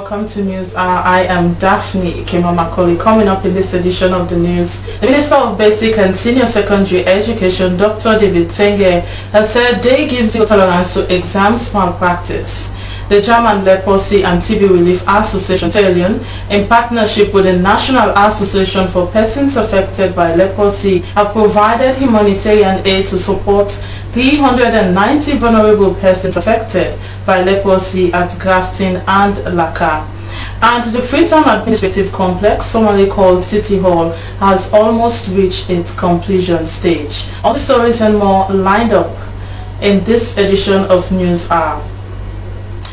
welcome to News Hour. I am Daphne Macaulay. Coming up in this edition of the news, the Minister of Basic and Senior Secondary Education, Dr. David Senge, has said they give zero tolerance to exams malpractice. The German Leprosy and TB Relief Association, in partnership with the National Association for Persons Affected by Leprosy, have provided humanitarian aid to support 390 vulnerable persons affected by leprosy at Grafton and Laka. And the Freetown Administrative Complex, formerly called City Hall, has almost reached its completion stage. All the stories and more lined up in this edition of News Hour.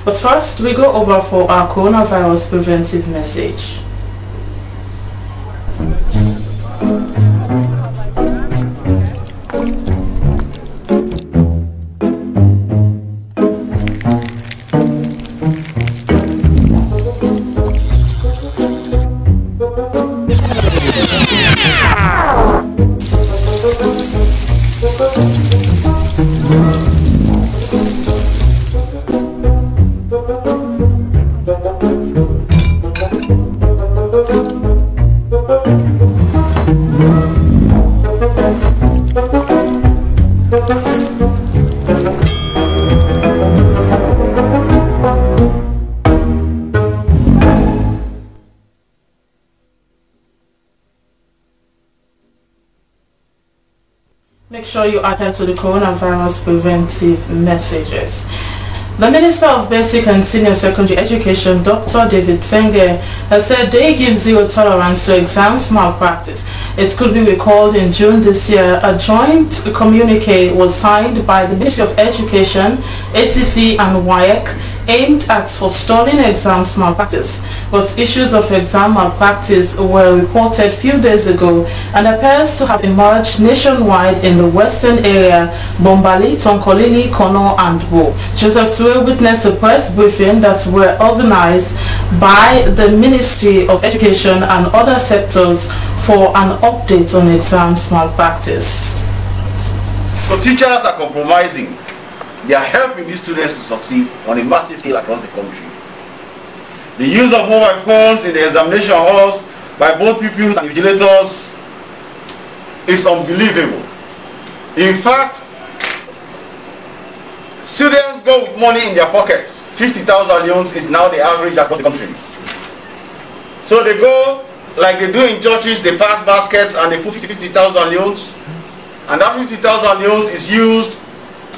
But first, we go over for our coronavirus preventive message. Make sure you adhere to the coronavirus preventive messages. The Minister of Basic and Senior Secondary Education, Dr. David Senge, has said they give zero tolerance to exams malpractice. It could be recalled in June this year, a joint communique was signed by the Ministry of Education, ACC and WAEC aimed at forestalling exams malpractice. But issues of exam malpractice were reported few days ago and appears to have emerged nationwide in the western area, Bombali, Tonkolili, Kono and Bo. Joseph Ture witnessed a press briefing that were organized by the Ministry of Education and other sectors for an update on exams malpractice. So teachers are compromising. They are helping these students to succeed on a massive scale across the country. The use of mobile phones in the examination halls by both pupils and vigilators is unbelievable. In fact, students go with money in their pockets. 50,000 loans is now the average across the country. So they go, like they do in churches, they pass baskets and they put 50,000 loans. And that 50,000 loans is used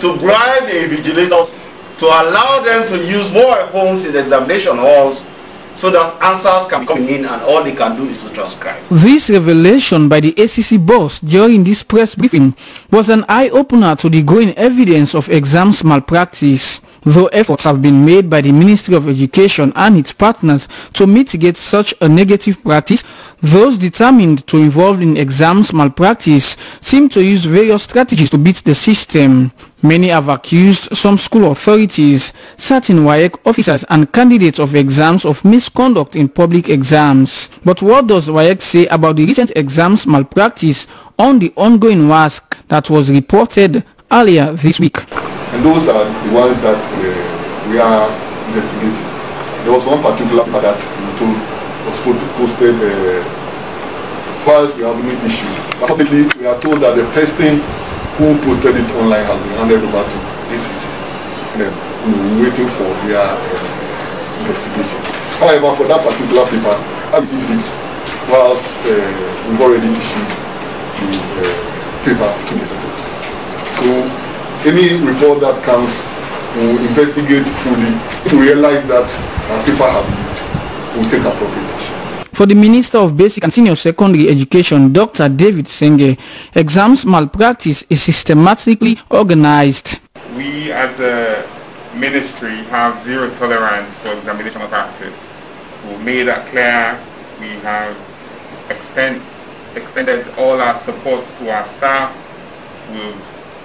to bribe the invigilators to allow them to use mobile phones in the examination halls so that answers can be coming in and all they can do is to transcribe. This revelation by the ACC boss during this press briefing was an eye-opener to the growing evidence of exams malpractice. Though efforts have been made by the Ministry of Education and its partners to mitigate such a negative practice, those determined to involve in exams malpractice seem to use various strategies to beat the system. Many have accused some school authorities, certain WAEC officers and candidates of exams of misconduct in public exams. But what does WAEC say about the recent exams malpractice on the ongoing WASC that was reported earlier this week? And those are the ones that we are investigating. There was one particular paper that was posted whilst we have an issue. Unfortunately, we are told that the person who posted it online has been handed over to ACC. And then we're waiting for their investigations. However, for that particular paper, I received it whilst we've already issued the paper to the service. So any report that comes, we'll investigate fully. If we realize that our paper have been, we'll take appropriate action. For the Minister of Basic and Senior Secondary Education, Dr. David Senge, exams malpractice is systematically organized. We as a ministry have zero tolerance for examination malpractice. We've made that clear. We have extended all our supports to our staff. We've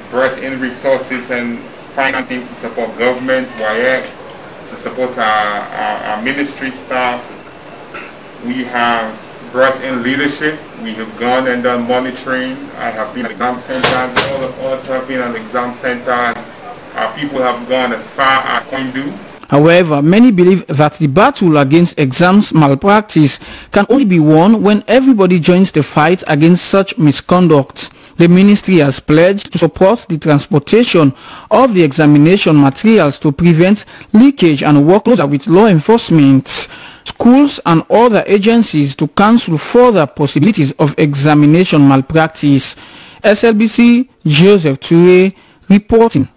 brought in resources and financing to support government, WAEC, to support our ministry staff. We have brought in leadership. We have gone and done monitoring. I have been at exam centers. All of us have been at exam centers. Our people have gone as far as Koindu. However, many believe that the battle against exams malpractice can only be won when everybody joins the fight against such misconduct. The ministry has pledged to support the transportation of the examination materials to prevent leakage and work closer with law enforcement, schools and other agencies to cancel further possibilities of examination malpractice. Slbc Joseph Toure reporting.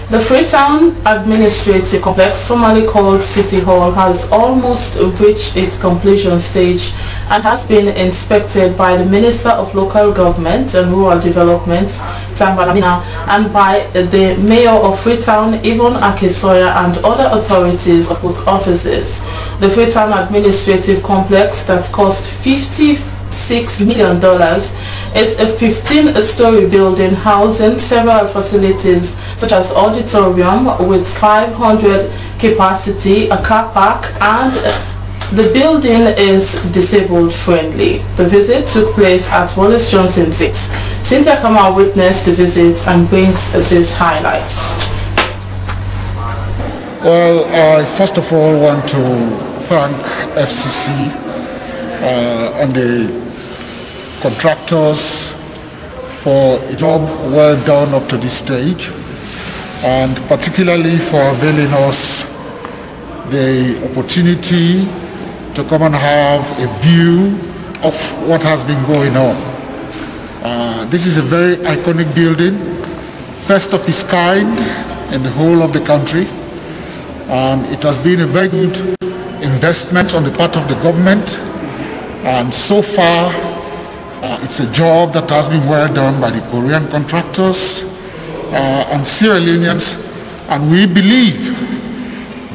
The Freetown Administrative Complex, formerly called City Hall, has almost reached its completion stage and has been inspected by the Minister of Local Government and Rural Development, Tambalamina, and by the Mayor of Freetown, Yvonne Akesoya, and other authorities of both offices. The Freetown Administrative Complex, that cost $56 million, is a 15-story building housing several facilities such as auditorium with 500 capacity, a car park, and the building is disabled friendly. The visit took place at Wallace Johnson 6. Cynthia Kama witnessed the visit and brings this highlight. Well, I first of all want to thank FCC and the contractors for a job well done up to this stage, and particularly for availing us the opportunity to come and have a view of what has been going on. This is a very iconic building, first of its kind in the whole of the country, and it has been a very good investment on the part of the government, and so far it's a job that has been well done by the Korean contractors and Sierra Leoneans, and we believe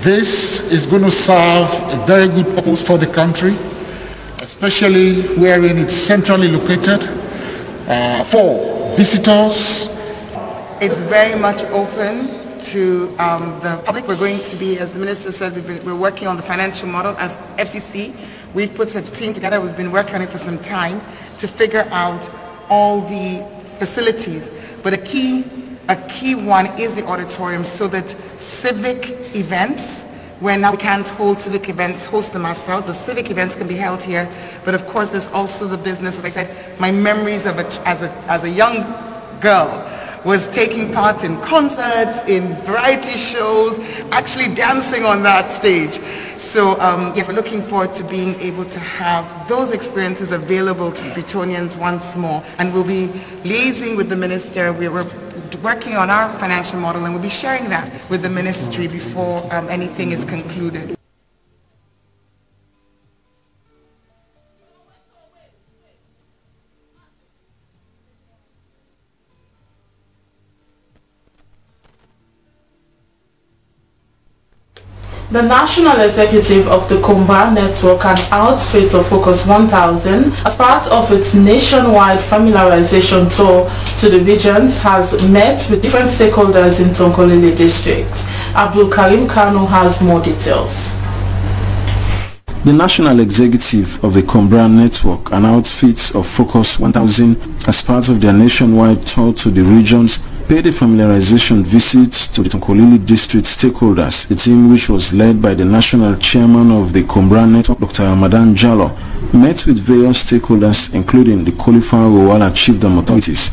this is going to serve a very good purpose for the country, especially wherein it's centrally located for visitors. It's very much open to the public. We're going to be, as the Minister said, we're working on the financial model as FCC. We've put a team together, we've been working on it for some time to figure out all the facilities. But a key one is the auditorium, so that civic events, where now we can't hold civic events, host them ourselves, the civic events can be held here. But of course there's also the business. As I said, my memories of as a young girl was taking part in concerts, in variety shows, actually dancing on that stage. So yes, we're looking forward to being able to have those experiences available to Freetonians once more. And we'll be liaising with the minister. We're working on our financial model, and we'll be sharing that with the ministry before anything is concluded. The National Executive of the Kumba Network and outfit of Focus 1000, as part of its nationwide familiarization tour to the regions, has met with different stakeholders in Tonkolili district. Abdul Karim Kanu has more details. The National Executive of the Kumba Network and outfits of Focus 1000, as part of their nationwide tour to the regions, paid a familiarization visit to the Tonkolili district stakeholders. The team, which was led by the national chairman of the Kumba Network, Dr. Ramadan Jallo, met with various stakeholders including the Kolifan Rowala chiefdom authorities,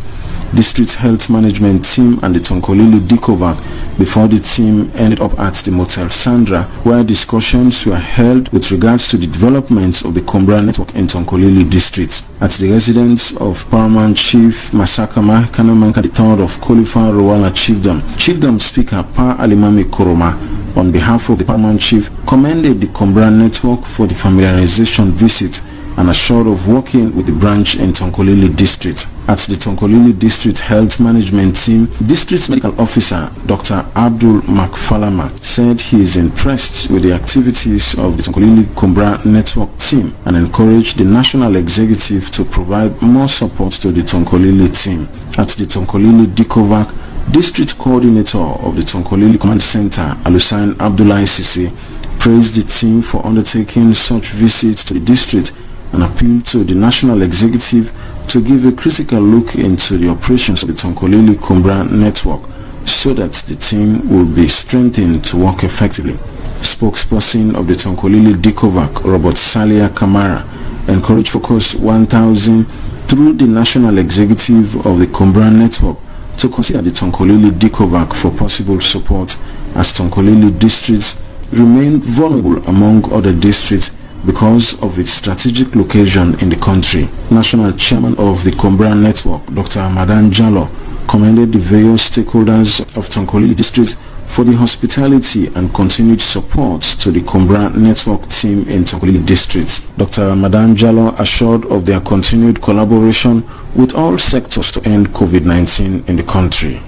district health management team and the Tonkolili Dikovac, before the team ended up at the Motel Sandra, where discussions were held with regards to the developments of the Kumba Network in Tonkolili district. At the residence of Paramount Chief Masakama Kanamanka III of Kolifan Rowala Chiefdom Speaker Pa Alimami Koroma, on behalf of the Paramount Chief, commended the Kumba Network for the familiarization visit and assured of working with the branch in Tonkolili district. At the Tonkolili district health management team, district medical officer Dr. Abdul Makfalama said he is impressed with the activities of the Tonkolili Kumba Network team and encouraged the national executive to provide more support to the Tonkolili team. At the Tonkolili Dikovac, district coordinator of the Tonkolili Command Center, Alusain Abdullahi Sisi, praised the team for undertaking such visits to the district and appealed to the national executive to give a critical look into the operations of the Tonkolili-Kumbra network so that the team will be strengthened to work effectively. Spokesperson of the Tonkolili Dikovac, Robert Salia Kamara, encouraged Focus 1000 through the national executive of the Kumbra network to consider the Tonkolili Dikovac for possible support, as Tonkolili districts remain vulnerable among other districts because of its strategic location in the country. National Chairman of the Kumbra network, Dr. Ramadan Jallo, commended the various stakeholders of Tonkolili district for the hospitality and continued support to the Kumbra network team in Tonkolili district. Dr. Ramadan Jallo assured of their continued collaboration with all sectors to end COVID-19 in the country.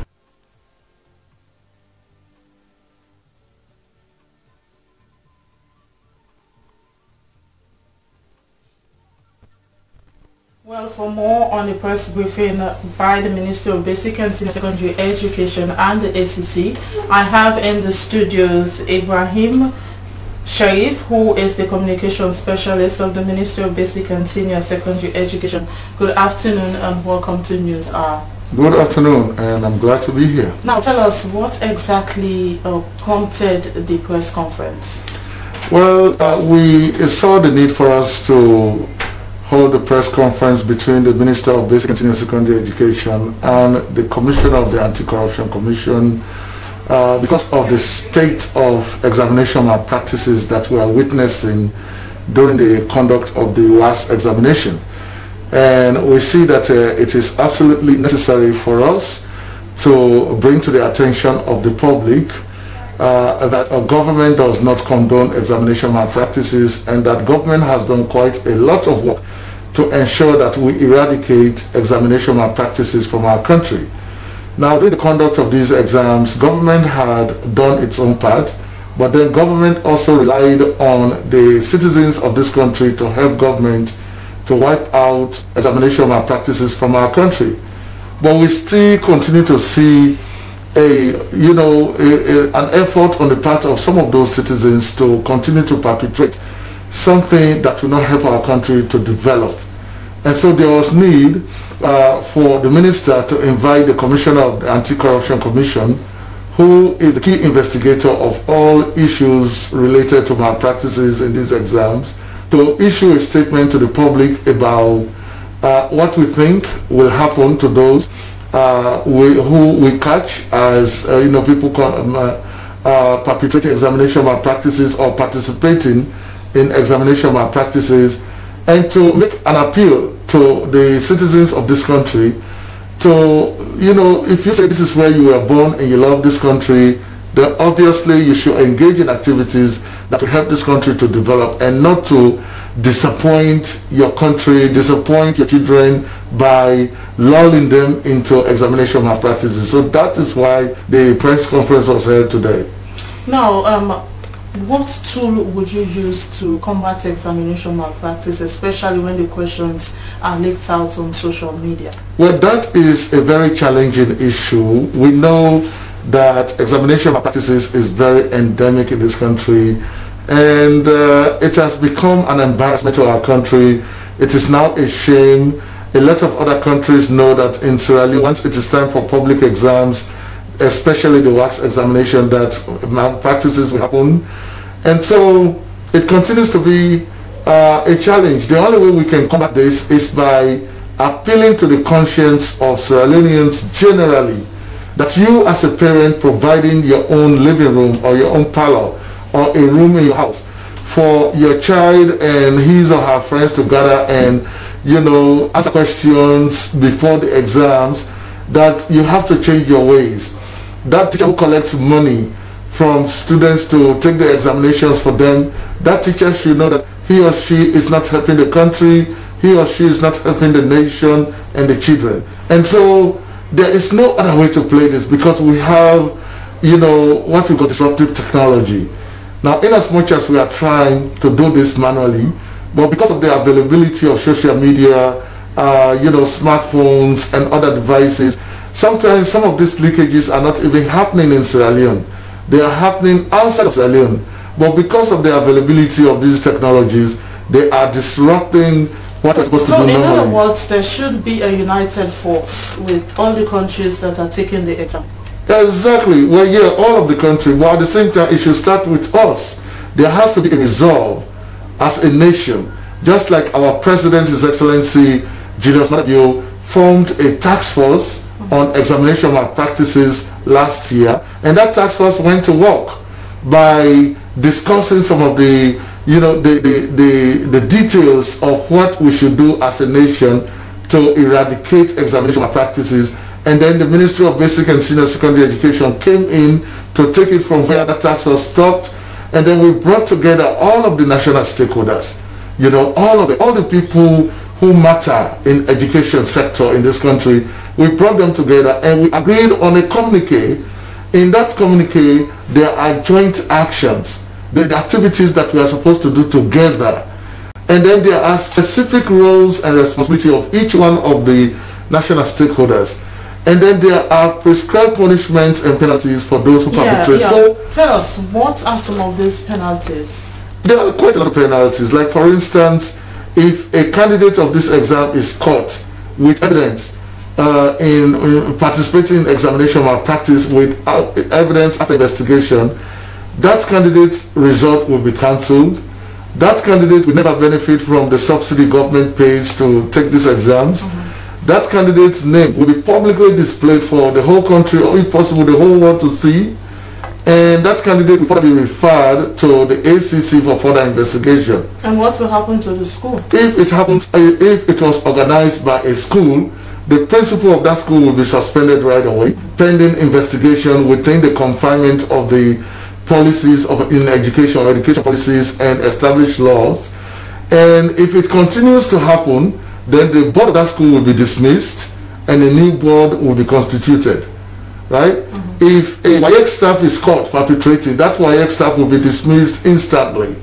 Well, for more on the press briefing by the Ministry of Basic and Senior Secondary Education and the ACC, I have in the studios Ibrahim Sharif, who is the Communication Specialist of the Ministry of Basic and Senior Secondary Education. Good afternoon and welcome to News Hour. Good afternoon, and I'm glad to be here. Now tell us what exactly prompted the press conference. Well, we saw the need for us to hold a press conference between the Minister of Basic and Senior Secondary Education and the Commissioner of the Anti-Corruption Commission because of the state of examination malpractices that we are witnessing during the conduct of the last examination. And we see that it is absolutely necessary for us to bring to the attention of the public that a government does not condone examination malpractices, and that government has done quite a lot of work to ensure that we eradicate examination malpractices from our country. Now, during the conduct of these exams, government had done its own part, but then government also relied on the citizens of this country to help government to wipe out examination malpractices from our country. But we still continue to see an effort on the part of some of those citizens to continue to perpetrate something that will not help our country to develop. And so there was need for the minister to invite the Commissioner of the Anti-Corruption Commission, who is the key investigator of all issues related to malpractices in these exams, to issue a statement to the public about what we think will happen to those who we catch as people perpetrating examination malpractices or participating in examination malpractices, and to make an appeal to the citizens of this country to, if you say this is where you were born and you love this country, then obviously you should engage in activities that will help this country to develop, and not to disappoint your country, disappoint your children by lulling them into examination malpractices. So that is why the press conference was held today. Now, what tool would you use to combat examination malpractice, especially when the questions are leaked out on social media? Well, that is a very challenging issue. We know that examination malpractices is very endemic in this country, and it has become an embarrassment to our country. It is now a shame. A lot of other countries know that in Sierra Leone, once it is time for public exams, especially the wax examination, that malpractices will happen. And so it continues to be a challenge. The only way we can combat this is by appealing to the conscience of Sierra Leoneans generally, that you as a parent providing your own living room or your own parlor or a room in your house for your child and his or her friends to gather and answer questions before the exams, that you have to change your ways. That teacher who collects money from students to take the examinations for them, that teacher should know that he or she is not helping the country, he or she is not helping the nation and the children. And so there is no other way to play this, because we have, what we call disruptive technology. Now, in as much as we are trying to do this manually, but because of the availability of social media, smartphones and other devices, sometimes some of these leakages are not even happening in Sierra Leone. They are happening outside of Sierra Leone. But because of the availability of these technologies, They are disrupting what we're supposed to do normally. So in other words, there should be a united force with all the countries that are taking the exam. Exactly. Well, yeah, all of the country, but at the same time, it should start with us. There has to be a resolve as a nation. Just like our President, His Excellency Julius Mario, formed a task force on examination malpractices last year, and that task force went to work by discussing some of the, you know, the details of what we should do as a nation to eradicate examination malpractices. And then the Ministry of Basic and Senior Secondary Education came in to take it from where the task force stopped, and then we brought together all of the national stakeholders, you know, all the people who matter in education sector in this country. We brought them together and we agreed on a communique. In that communique, there are joint actions, the activities that we are supposed to do together. And then there are specific roles and responsibility of each one of the national stakeholders. And then there are prescribed punishments and penalties for those who perpetrate. So tell us, what are some of these penalties? There are quite a lot of penalties. Like, for instance, if a candidate of this exam is caught with evidence in participating in examination malpractice with evidence after investigation, that candidate's result will be cancelled. That candidate will never benefit from the subsidy government pays to take these exams. That candidate's name will be publicly displayed for the whole country, or if possible the whole world to see, and that candidate will further be referred to the ACC for further investigation. And what will happen to the school? If it happens, if it was organized by a school, the principal of that school will be suspended right away, pending investigation within the confinement of the policies of in education policies and established laws. And if it continues to happen, then the board of that school will be dismissed and a new board will be constituted, right? If a WAEC staff is caught perpetrating, that WAEC staff will be dismissed instantly.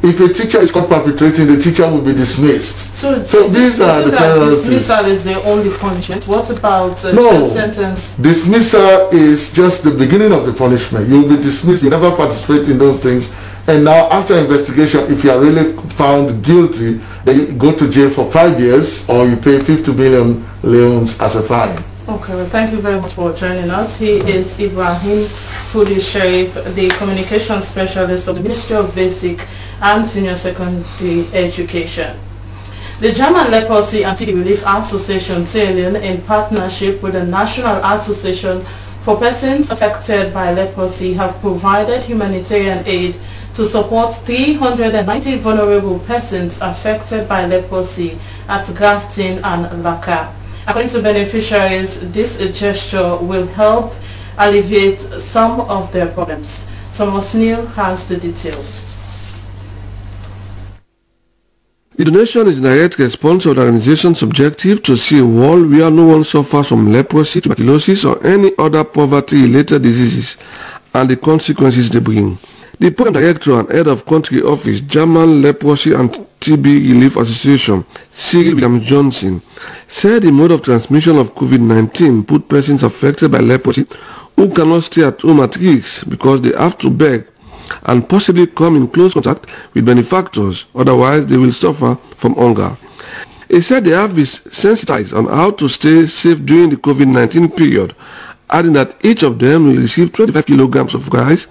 If a teacher is caught perpetrating, the teacher will be dismissed. So these are the penalties. Dismissal is the only punishment. What about sentence? Dismissal is just the beginning of the punishment. You will be dismissed. You never participate in those things. And now, after investigation, if you are really found guilty, then you go to jail for 5 years, or you pay 50 million leones as a fine. Okay, well, thank you very much for joining us. He is Ibrahim Fudi Sharif, the communication specialist of the Ministry of Basic and Senior Secondary Education. The German Leprosy and TB Relief Association, TELIN, in partnership with the National Association for Persons Affected by Leprosy, have provided humanitarian aid to support 390 vulnerable persons affected by leprosy at Grafton and Laka. According to beneficiaries, this gesture will help alleviate some of their problems. Thomas Neal has the details. The donation is in direct response to the organization's objective to see a world where no one suffers from leprosy, tuberculosis, or any other poverty-related diseases and the consequences they bring. The program director and head of country office, German Leprosy and TB Relief Association, Cyril William Johnson, said the mode of transmission of COVID-19 put persons affected by leprosy who cannot stay at home at risk because they have to beg and possibly come in close contact with benefactors, otherwise they will suffer from hunger. He said they have been sensitized on how to stay safe during the COVID-19 period, adding that each of them will receive 25 kilograms of rice,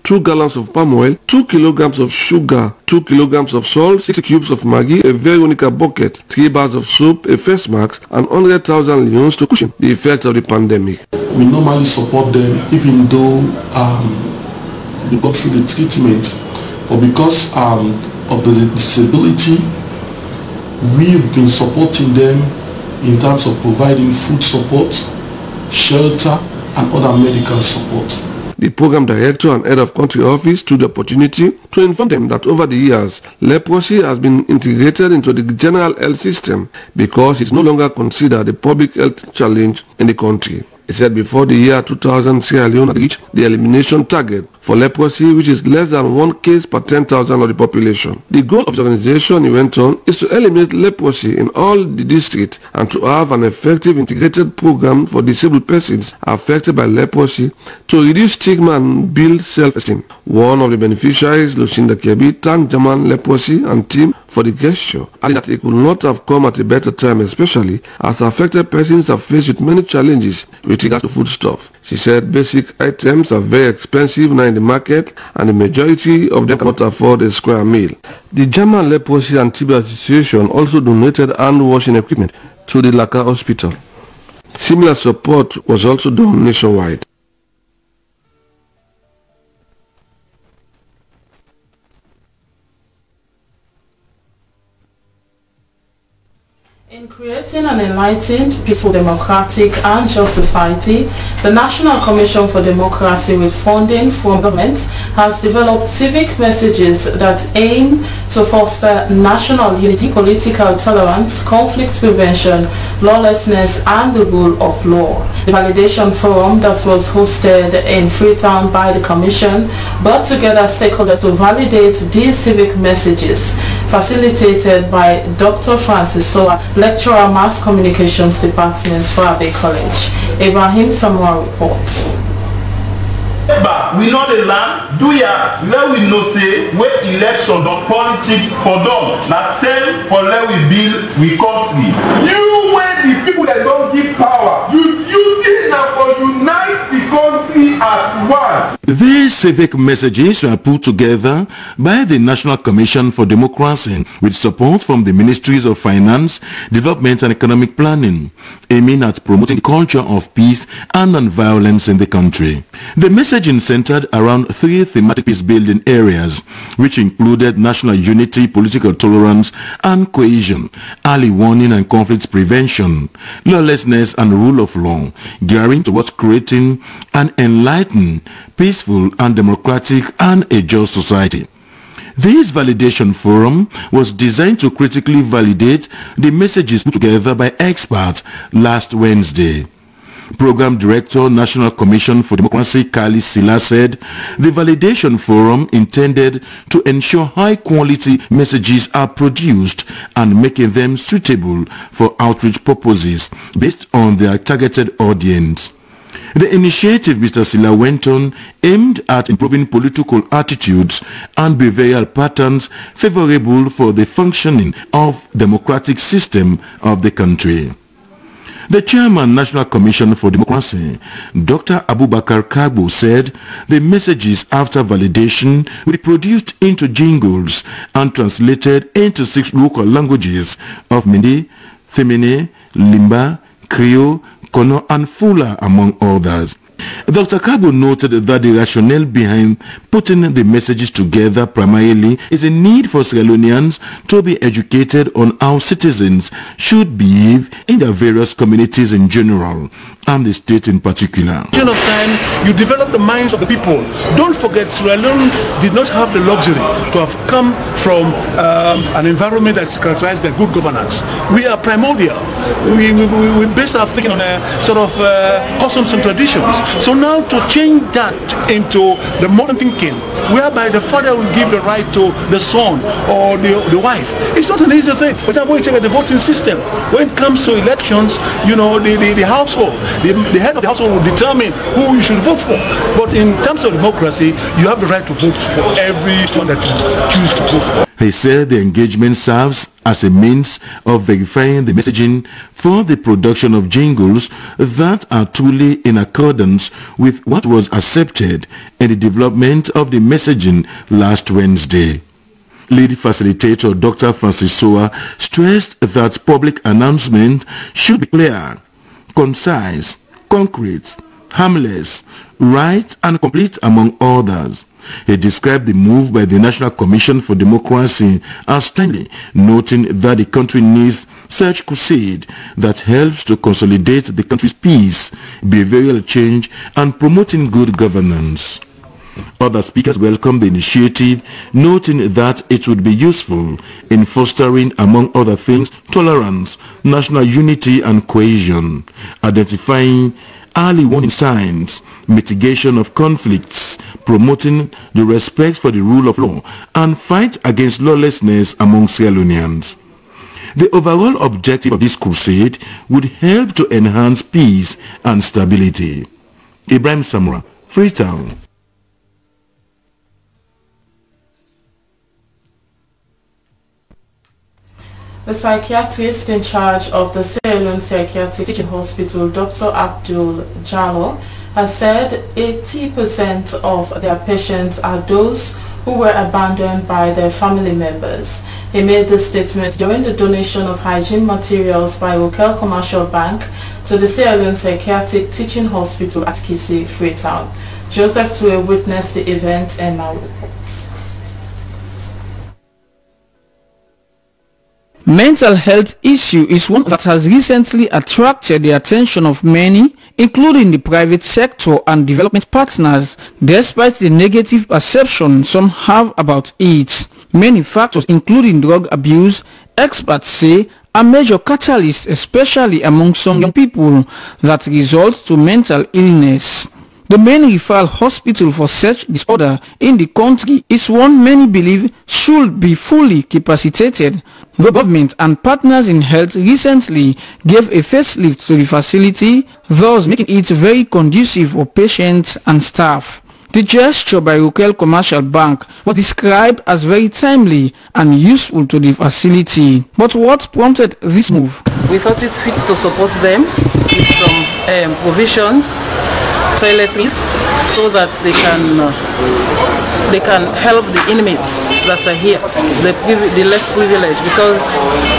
2 gallons of palm oil, 2 kilograms of sugar, 2 kilograms of salt, 60 cubes of Maggi, a Veronica bucket, 3 bars of soup, a face mask, and 100,000 leones to cushion the effects of the pandemic. We normally support them even though they go through the treatment, but because of the disability, we've been supporting them in terms of providing food support, shelter, and other medical support. The program director and head of country office took the opportunity to inform them that over the years, leprosy has been integrated into the general health system because it's no longer considered a public health challenge in the country. He said before the year 2000, Sierra Leone had reached the elimination target for leprosy, which is less than 1 case per 10,000 of the population. The goal of the organization, he went on, is to eliminate leprosy in all the districts and to have an effective integrated program for disabled persons affected by leprosy to reduce stigma and build self-esteem. One of the beneficiaries, Lucinda Kebi, thanked German Leprosy and team for the gesture, adding that it could not have come at a better time, especially as affected persons are faced with many challenges with regards to foodstuff. She said basic items are very expensive now in the market and the majority of them cannot afford a square meal. The German Leprosy and TB Association also donated hand washing equipment to the Laka Hospital. Similar support was also done nationwide. In creating an enlightened, peaceful, democratic and just society, the National Commission for Democracy, with funding from government, has developed civic messages that aim to foster national unity, political tolerance, conflict prevention, lawlessness and the rule of law. The validation forum that was hosted in Freetown by the Commission brought together stakeholders to validate these civic messages, facilitated by Dr. Francis Soa, Lecturer Mass Communications Department for Abbey College. Ibrahim Samuel reports. But we know the land, do ya, let we know say, where election or politics for them, now tell for let we build, we country. You, when the people that don't give power, you duty now for unite the country as one. These civic messages were put together by the National Commission for Democracy with support from the Ministries of Finance, Development and Economic Planning, aiming at promoting the culture of peace and non-violence in the country. The messaging centered around 3 thematic peace-building areas, which included national unity, political tolerance and cohesion, early warning and conflict prevention, lawlessness and rule of law, gearing towards creating an enlightened, peaceful and democratic and a just society. This validation forum was designed to critically validate the messages put together by experts last Wednesday. Program Director, National Commission for Democracy, Kali Sila, said the validation forum intended to ensure high-quality messages are produced and making them suitable for outreach purposes based on their targeted audience. The initiative, Mr. Sila went on, aimed at improving political attitudes and behavioral patterns favorable for the functioning of the democratic system of the country. The Chairman, National Commission for Democracy, Dr. Abubakar Kagbo, said the messages after validation will be produced into jingles and translated into 6 local languages of Mende, Femene, Limba, Creole, Kono and Fula, among others. Dr. Kagbo noted that the rationale behind putting the messages together primarily is a need for Sierra Leoneans to be educated on how citizens should behave in their various communities in general and the state in particular. Of time, you develop the minds of the people. Don't forget, Sierra Leone did not have the luxury to have come from an environment that's characterized by good governance. We are primordial. We base our thinking on sort of customs and traditions. So now to change that into the modern thinking, whereby the father will give the right to the son or the wife, it's not an easy thing. For example, you check out the voting system. When it comes to elections, you know, the household, the head of the household will determine who you should vote for. But in terms of democracy, you have the right to vote for everyone that you choose to vote for. He said the engagement serves as a means of verifying the messaging for the production of jingles that are truly in accordance with what was accepted in the development of the messaging last Wednesday. Lead facilitator Dr. Francis Soa stressed that public announcement should be clear, concise, concrete, harmless, right and complete, among others. He described the move by the National Commission for Democracy as timely, noting that the country needs such crusade that helps to consolidate the country's peace, behavioral change and promoting good governance. Other speakers welcomed the initiative, noting that it would be useful in fostering, among other things, tolerance, national unity and cohesion, identifying early warning signs, mitigation of conflicts, promoting the respect for the rule of law, and fight against lawlessness among Sierra Leoneans. The overall objective of this crusade would help to enhance peace and stability. Ibrahim Samra, Freetown. The psychiatrist in charge of the Sierra Leone Psychiatric Teaching Hospital, Dr. Abdul Jallo, has said 80% of their patients are those who were abandoned by their family members. He made this statement during the donation of hygiene materials by Rokel Commercial Bank to the Sierra Leone Psychiatric Teaching Hospital at Kisi, Freetown. Joseph Tue witnessed the event and now reports. Mental health issue is one that has recently attracted the attention of many, including the private sector and development partners, despite the negative perception some have about it. Many factors, including drug abuse, experts say are major catalysts, especially among some young people, that result to mental illness. The main referral hospital for such disorder in the country is one many believe should be fully capacitated. The government and partners in health recently gave a facelift to the facility, thus making it very conducive for patients and staff. The gesture by Rokel Commercial Bank was described as very timely and useful to the facility. But what prompted this move? We thought it fit to support them with some provisions, toiletries, so that they can help the inmates that are here, the less privileged, because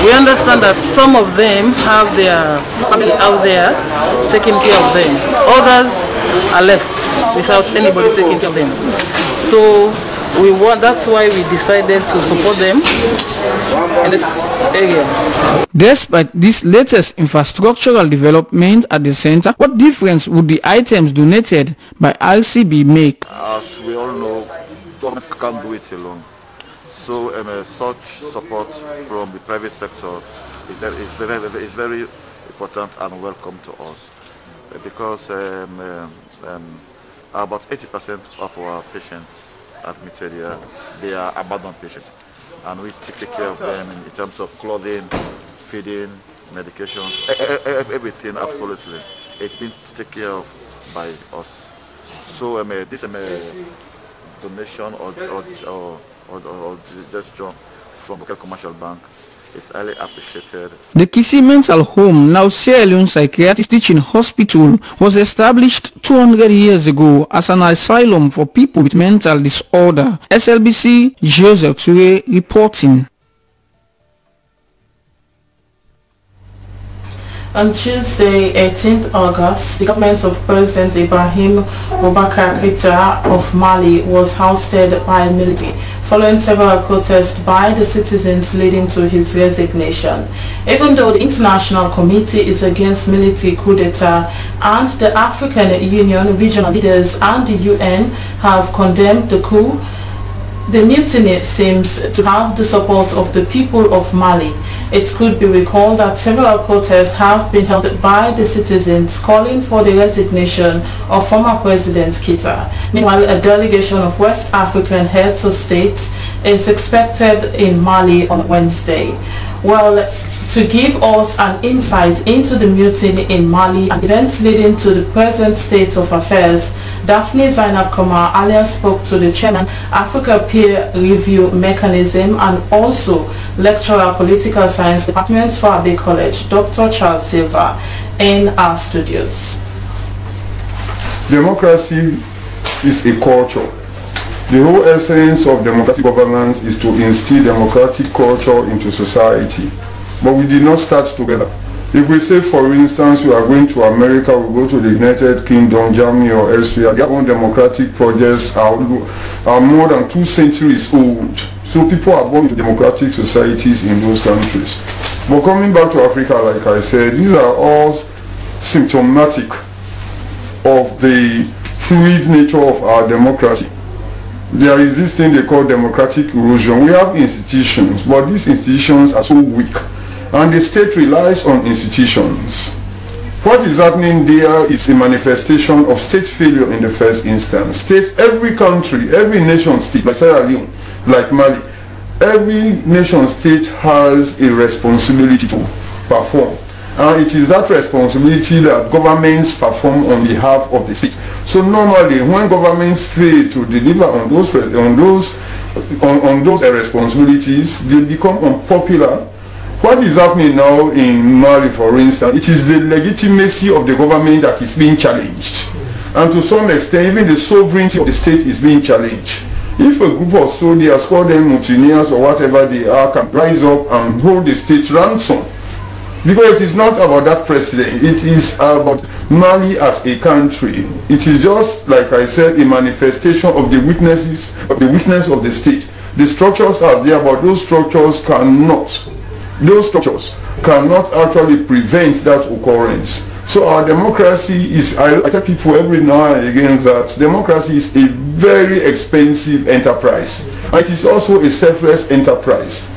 we understand that some of them have their family out there taking care of them. Others are left without anybody taking care of them. So that's why we decided to support them in this area. Despite this latest infrastructural development at the center, what difference would the items donated by RCB make? As we all know, government can't do it alone. So such support from the private sector is very important and welcome to us, because about 80% of our patients admitted here, they are abandoned patients, and we take care of them in terms of clothing, feeding, medication, everything. Absolutely, it's been taken care of by us. So this donation or gesture from Rokel Commercial Bank is highly appreciated. The Kisi Mental Home, now Sierra Leone Psychiatric Teaching Hospital, was established 200 years ago as an asylum for people with mental disorder. SLBC, Joseph Tue reporting. On Tuesday, 18th August, the government of President Ibrahim Boubacar Keïta of Mali was ousted by military, following several protests by the citizens leading to his resignation. Even though the International Committee is against military coup d'etat and the African Union regional leaders and the UN have condemned the coup, the mutiny seems to have the support of the people of Mali. It could be recalled that several protests have been held by the citizens calling for the resignation of former President Keïta. Meanwhile, a delegation of West African heads of state is expected in Mali on Wednesday. Well, to give us an insight into the mutiny in Mali and events leading to the present state of affairs, Daphne Zainab Komar earlier spoke to the chairman, Africa Peer Review Mechanism, and also lecturer Political Science Department for Abbey College, Dr. Charles Silva, in our studios. Democracy is a culture. The whole essence of democratic governance is to instill democratic culture into society. But we did not start together. If we say, for instance, we are going to America, we go to the United Kingdom, Germany, or elsewhere, their own democratic projects are more than 2 centuries old. So people are born into democratic societies in those countries. But coming back to Africa, like I said, these are all symptomatic of the fluid nature of our democracy. There is this thing they call democratic erosion. We have institutions, but these institutions are so weak, and the state relies on institutions. What is happening there is a manifestation of state failure in the first instance. States, every country, every nation state, like Sierra Leone, like Mali, every nation state has a responsibility to perform. And it is that responsibility that governments perform on behalf of the state. So normally, when governments fail to deliver on those responsibilities, they become unpopular. What what is happening now in Mali, for instance, it is the legitimacy of the government that is being challenged. And to some extent, even the sovereignty of the state is being challenged. If a group of soldiers, call them mutineers or whatever they are, can rise up and hold the state ransom, because it is not about that president, it is about Mali as a country. It is just, like I said, a manifestation of the weakness of the state. The structures are there, but those structures cannot actually prevent that occurrence. So our democracy is, I tell people every now and again that democracy is a very expensive enterprise. And it is also a selfless enterprise.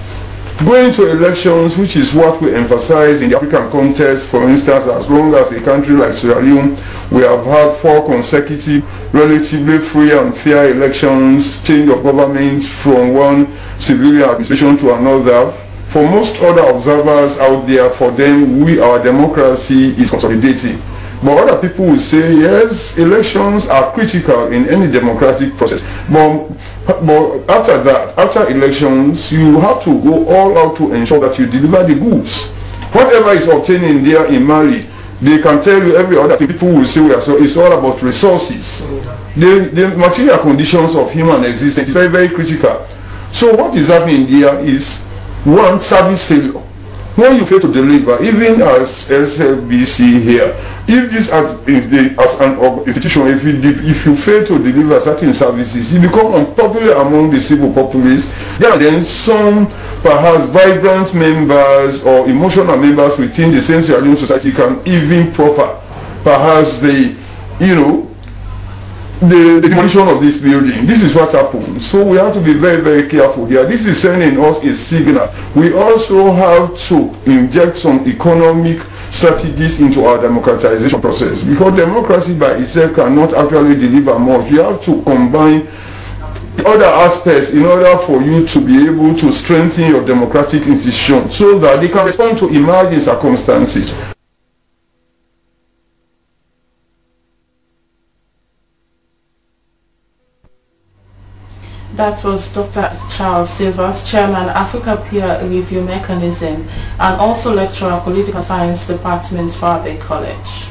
Going to elections, which is what we emphasize in the African context, for instance, as long as a country like Sierra Leone, we have had 4 consecutive, relatively free and fair elections, change of government from one civilian administration to another. For most other observers out there, for them, our democracy is consolidating. But other people will say, yes, elections are critical in any democratic process. But after that, after elections, you have to go all out to ensure that you deliver the goods. Whatever is obtaining there in Mali, they can tell you every other thing. People will say, so it's all about resources. The material conditions of human existence is very, very critical. So what is happening there is, one, service failure. When you fail to deliver, even as Slbc here, if this as an institution, if you fail to deliver certain services, you become unpopular among the civil populace. Then some perhaps vibrant members or emotional members within the same Sierra Leone society can even proffer perhaps the demolition of this building. This is what happened. So we have to be very, very careful here. This is sending us a signal. We also have to inject some economic strategies into our democratization process, because democracy by itself cannot actually deliver much. You have to combine other aspects in order for you to be able to strengthen your democratic institutions so that they can respond to emerging circumstances. That was Dr. Charles Silvers, Chairman, Africa Peer Review Mechanism, and also lecturer, Political Science Department, Farbe College.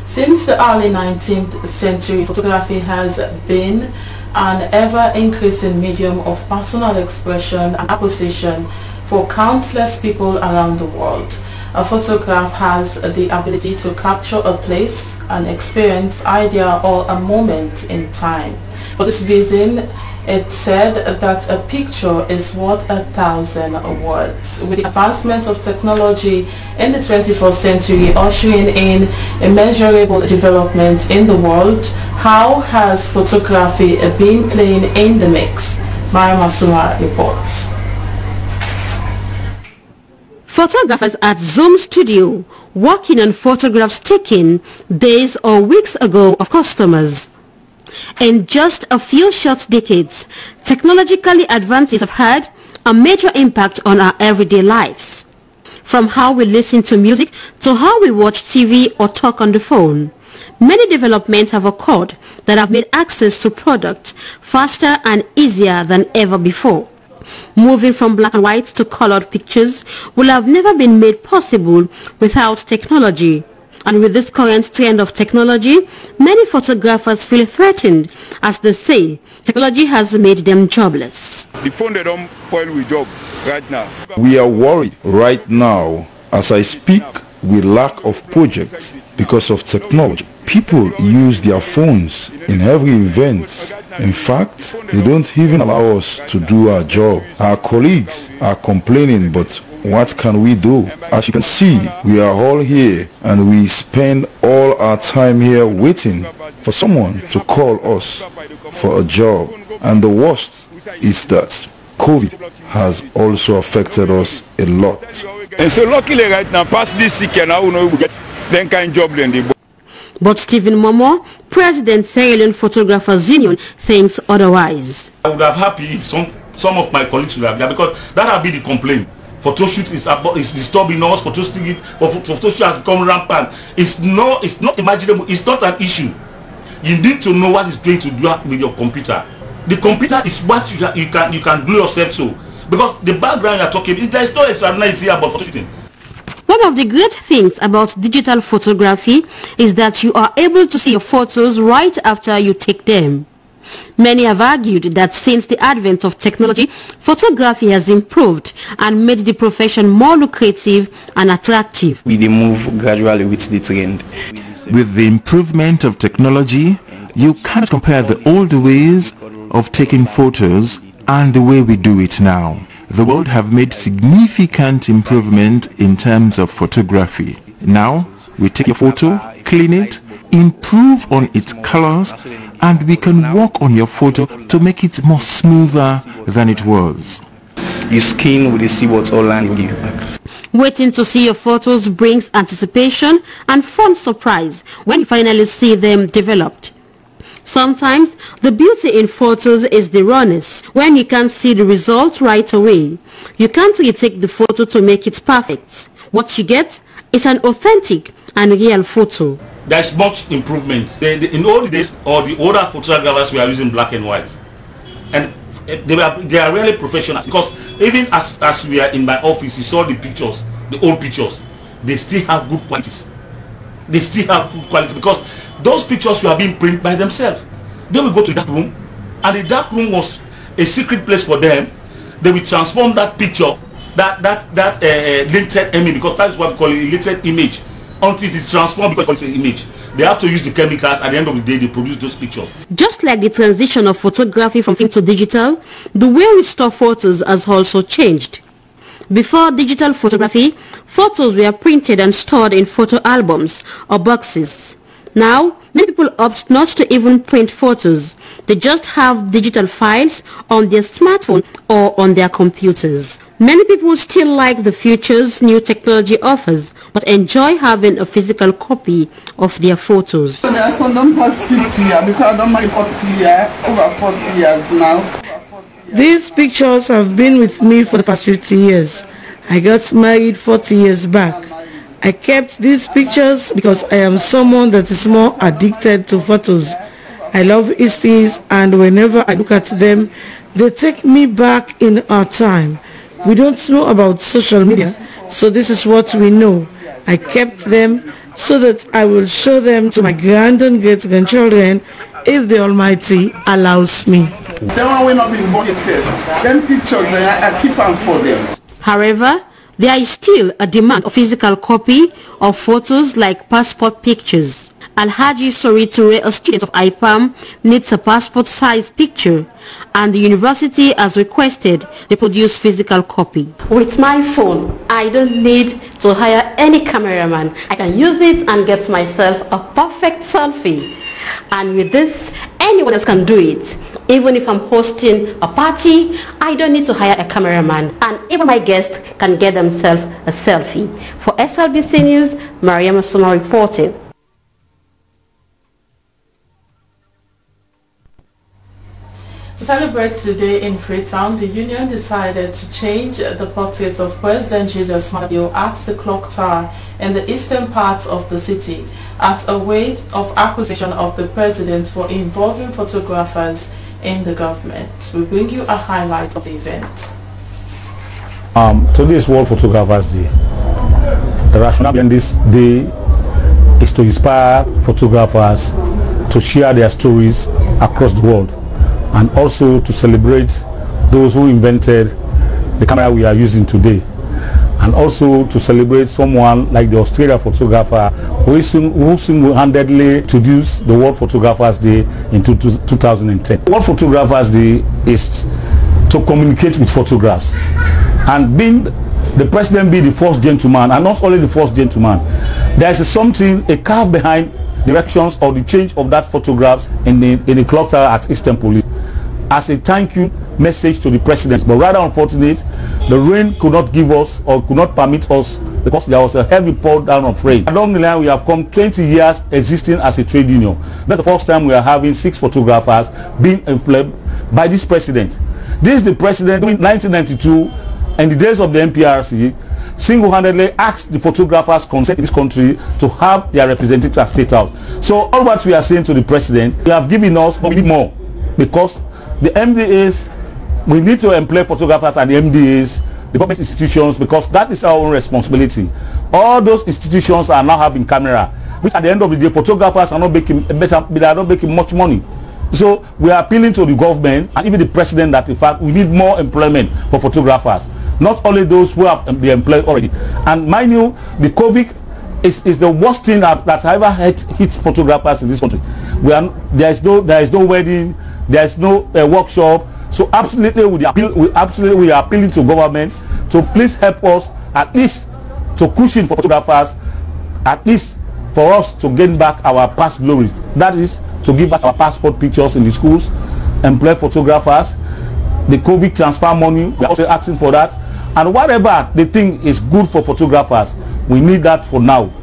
Since the early 19th century, photography has been an ever-increasing medium of personal expression and acquisition for countless people around the world. A photograph has the ability to capture a place, an experience, idea, or a moment in time. For this reason, it's said that a picture is worth 1,000 words. With the advancements of technology in the 21st century ushering in immeasurable developments in the world, how has photography been playing in the mix? Maya Masuma reports. Photographers at Zoom Studio working on photographs taken days or weeks ago of customers. In just a few short decades, technological advances have had a major impact on our everyday lives. From how we listen to music to how we watch TV or talk on the phone, many developments have occurred that have made access to products faster and easier than ever before. Moving from black and white to colored pictures will have never been made possible without technology. And with this current trend of technology, many photographers feel threatened, as they say technology has made them jobless. The phone they don't spoil with job right now. We are worried right now. As I speak, we lack of projects because of technology. People use their phones in every event. In fact, they don't even allow us to do our job. Our colleagues are complaining, but what can we do? As you can see, we are all here and we spend all our time here waiting for someone to call us for a job. And the worst is that COVID has also affected us a lot. And so luckily right now, past this sick and now we know we get them kind of job then they. But Stephen Momo, President Sierra Leone Photographers Union, thinks otherwise. I would have happy if some of my colleagues would have there, because that have been the complaint. Photo shoot is disturbing us. Photo shoot has become rampant. It's not imaginable. It's not an issue. You need to know what is going to do with your computer. The computer is what you can do yourself. So Because the background you're talking, there is no extraordinary about photo shooting. One of the great things about digital photography is that you are able to see your photos right after you take them. Many have argued that since the advent of technology, photography has improved and made the profession more lucrative and attractive. We move gradually with the trend. With the improvement of technology, you can't compare the old ways of taking photos and the way we do it now. The world have made significant improvement in terms of photography. Now, we take a photo, clean it, improve on its colors, and we can work on your photo to make it more smoother than it was. You scan with the see what's all land with you. Waiting to see your photos brings anticipation and fun surprise when you finally see them developed. Sometimes the beauty in photos is the rawness, when you can't see the result right away. You can't retake the photo to make it perfect. What you get is an authentic and real photo. There's much improvement. In all the days, or the older photographers were using black and white, and they are really professionals, because even as we are in my office, you saw the pictures, the old pictures, they still have good qualities. They still have good quality, because those pictures were being printed by themselves. They will go to that room, and the dark room was a secret place for them. They will transform that picture, that latent image, because that is what we call a latent image, until it is transformed because it's an image. They have to use the chemicals. At the end of the day, they produce those pictures. Just like the transition of photography from film to digital, the way we store photos has also changed. Before digital photography, photos were printed and stored in photo albums or boxes. Now, many people opt not to even print photos. They just have digital files on their smartphone or on their computers. Many people still like the features new technology offers, but enjoy having a physical copy of their photos. There are some done past 50 years, because I don't mind 40 years, over 40 years now. These pictures have been with me for the past 50 years. I got married 40 years back. I kept these pictures because I am someone that is more addicted to photos. I love histories, and whenever I look at them, they take me back in our time. We don't know about social media, so this is what we know. I kept them so that I will show them to my grand and great-grandchildren if the Almighty allows me. Them will not be born itself. Them pictures, I keep them for them. However, there is still a demand of physical copy of photos like passport pictures. Alhaji Soriture, a student of IPAM, needs a passport-size picture, and the university has requested they produce physical copy. With my phone, I don't need to hire any cameraman. I can use it and get myself a perfect selfie. And with this, anyone else can do it. Even if I'm hosting a party, I don't need to hire a cameraman, and even my guests can get themselves a selfie. For SLBC News, Mariam Asuma reporting. To celebrate today in Freetown, the union decided to change the portrait of President Julius Maada at the clock tower in the eastern part of the city as a way of appreciation of the president for involving photographers in the government. We bring you a highlight of the event. Today is World Photographers Day. The rationale behind this day is to inspire photographers to share their stories across the world, and also to celebrate those who invented the camera we are using today, and also to celebrate someone like the Australian photographer who single-handedly introduced the World Photographers Day in 2010. World Photographers Day is to communicate with photographs, and being the president being the first gentleman, and not only the first gentleman, there is something, a curve behind directions or the change of that photographs in the clock tower at Eastern Police as a thank you message to the president. But rather unfortunate, the rain could not give us or could not permit us because there was a heavy pour down of rain. Along the line, we have come 20 years existing as a trade union. That's the first time we are having 6 photographers being employed by this president. This is the president in 1992, in the days of the NPRC, single-handedly asked the photographers concerned in this country to have their representatives at State House. So all what we are saying to the president, you have given us, but we need more, because the MDAs we need to employ photographers and the MDAs, the government institutions, because that is our own responsibility. All those institutions are now having camera, which at the end of the day, photographers are not making better, they are not making much money. So we are appealing to the government and even the president that in fact we need more employment for photographers, not only those who have been employed already. And mind you, the COVID is the worst thing that's ever hit photographers in this country. There is no wedding, there is no workshop. So absolutely we are appealing to government to please help us at least to cushion for photographers, at least for us to gain back our past glories. That is to give us our passport pictures in the schools, employ photographers, the COVID transfer money, we are also asking for that. And whatever they think is good for photographers, we need that for now.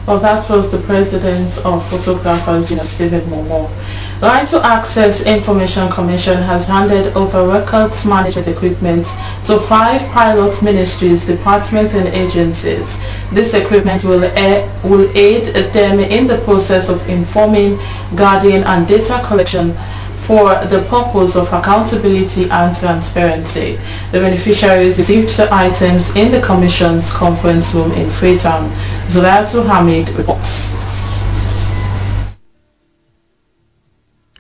Well, that was the president of Photographers Union, Stephen Momo. Right to Access Information Commission has handed over records management equipment to 5 pilot ministries, departments and agencies. This equipment will aid them in the process of informing, guarding and data collection for the purpose of accountability and transparency. The beneficiaries received the items in the Commission's conference room in Freetown. Zulaatu Hamid reports.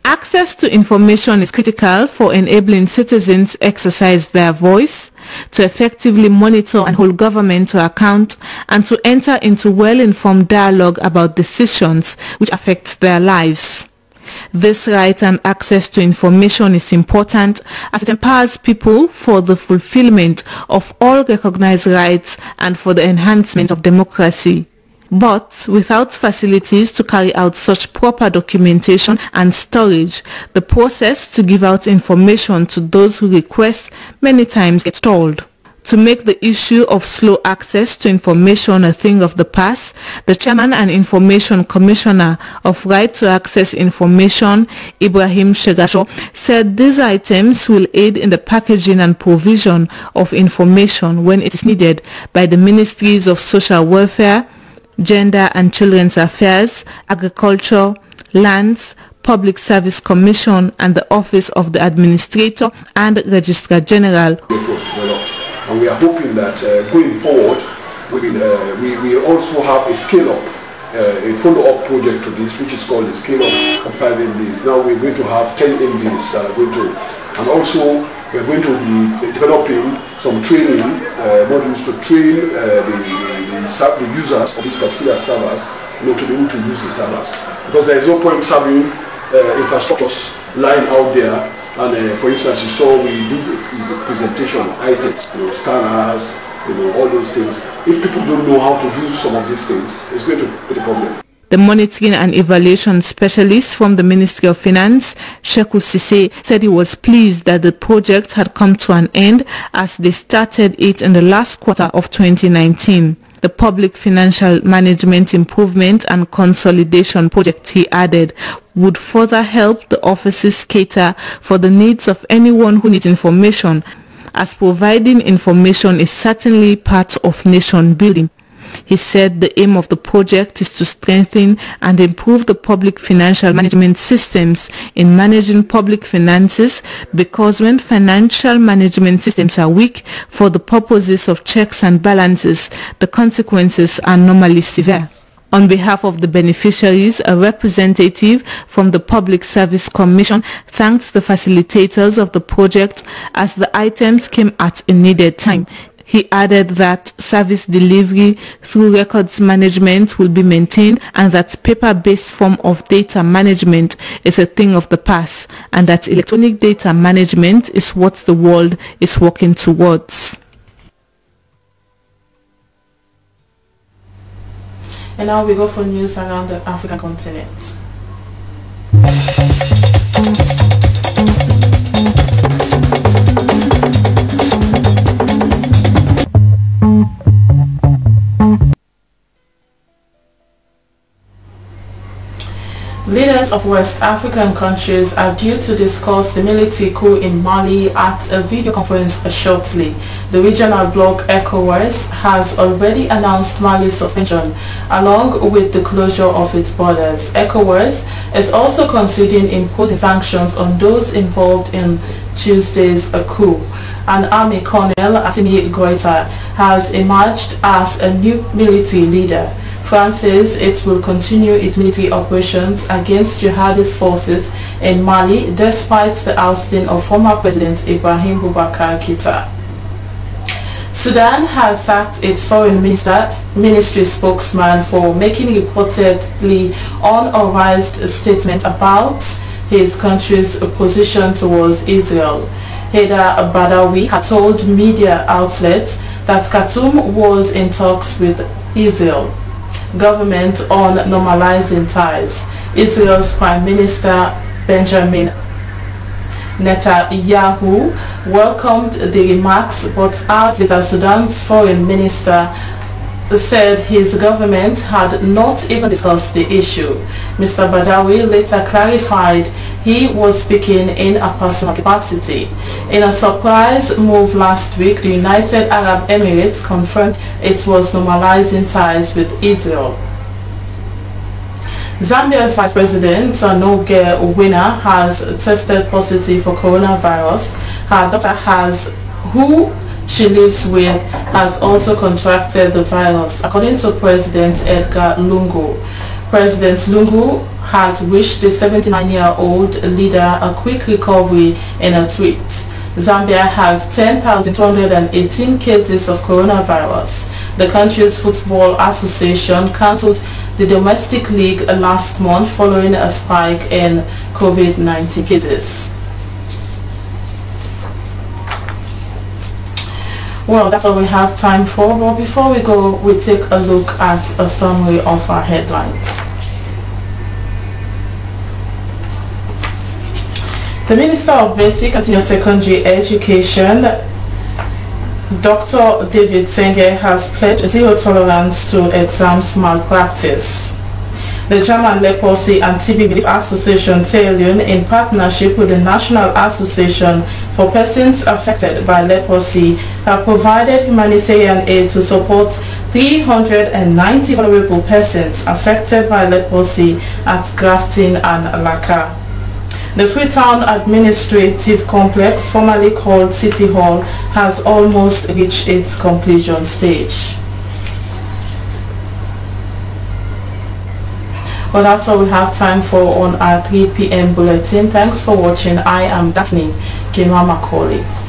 Access to information is critical for enabling citizens to exercise their voice, to effectively monitor and hold government to account, and to enter into well-informed dialogue about decisions which affect their lives. This right and access to information is important as it empowers people for the fulfillment of all recognized rights and for the enhancement of democracy. But without facilities to carry out such proper documentation and storage, the process to give out information to those who request many times gets stalled. To make the issue of slow access to information a thing of the past, the Chairman and Information Commissioner of Right to Access Information, Ibrahim Shegasho, said these items will aid in the packaging and provision of information when it is needed by the Ministries of Social Welfare, Gender and Children's Affairs, Agriculture, Lands, Public Service Commission and the Office of the Administrator and Registrar General. And we are hoping that going forward, we also have a scale-up, a follow-up project to this, which is called the scale-up of 5 MDs. Now we're going to have 10 MDs that are going to, and also we're going to be developing some training modules to train the users of these particular servers, to be able to use the servers. Because there is no point having infrastructures lying out there. And for instance, you saw we did a presentation items, scanners, all those things. If people don't know how to use some of these things, it's going to be a problem. The monitoring and evaluation specialist from the Ministry of Finance, Slbc, said he was pleased that the project had come to an end as they started it in the last quarter of 2019. The Public Financial Management Improvement and Consolidation Project, he added, would further help the offices cater for the needs of anyone who needs information, as providing information is certainly part of nation building. He said the aim of the project is to strengthen and improve the public financial management systems in managing public finances, because when financial management systems are weak for the purposes of checks and balances, the consequences are normally severe. On behalf of the beneficiaries, a representative from the Public Service Commission thanked the facilitators of the project as the items came at a needed time. He added that service delivery through records management will be maintained and that paper-based form of data management is a thing of the past and that electronic data management is what the world is working towards. And now we go for news around the African continent. Leaders Leaders of West African countries are due to discuss the military coup in Mali at a video conference shortly. The regional bloc ECOWAS has already announced Mali's suspension along with the closure of its borders. ECOWAS is also considering imposing sanctions on those involved in Tuesday's coup. An army colonel, Assimi Goïta, has emerged as a new military leader. France says it will continue its military operations against jihadist forces in Mali despite the ousting of former President Ibrahim Boubacar Keïta. Sudan has sacked its foreign ministry spokesman for making reportedly unauthorized statements about his country's position towards Israel. Haidar Badawi had told media outlets that Khartoum was in talks with Israel government on normalizing ties. Israel's Prime Minister Benjamin Netanyahu welcomed the remarks, but as Sudan's foreign minister said his government had not even discussed the issue. Mr. Badawi later clarified he was speaking in a personal capacity. In a surprise move last week, the United Arab Emirates confirmed it was normalizing ties with Israel. Zambia's Vice President Noge Winner has tested positive for coronavirus. Her daughter, who she lives with, has also contracted the virus, according to President Edgar Lungu. President Lungu has wished the 79-year-old leader a quick recovery in a tweet. Zambia has 10,218 cases of coronavirus. The country's football association cancelled the domestic league last month following a spike in COVID-19 cases. Well, that's all we have time for, but before we go, we take a look at a summary of our headlines. The Minister of Basic and Senior Secondary Education, Dr. David Senge, has pledged zero tolerance to exams malpractice. The German Leprosy and TB Relief Association, TELUN, in partnership with the National Association for Persons Affected by Leprosy, have provided humanitarian aid to support 390 vulnerable persons affected by leprosy at Grafton and Laka. The Freetown Administrative Complex, formerly called City Hall, has almost reached its completion stage. Well, that's all we have time for on our 3 p.m. bulletin. Thanks for watching. I am Daphne Kimama Macaulay.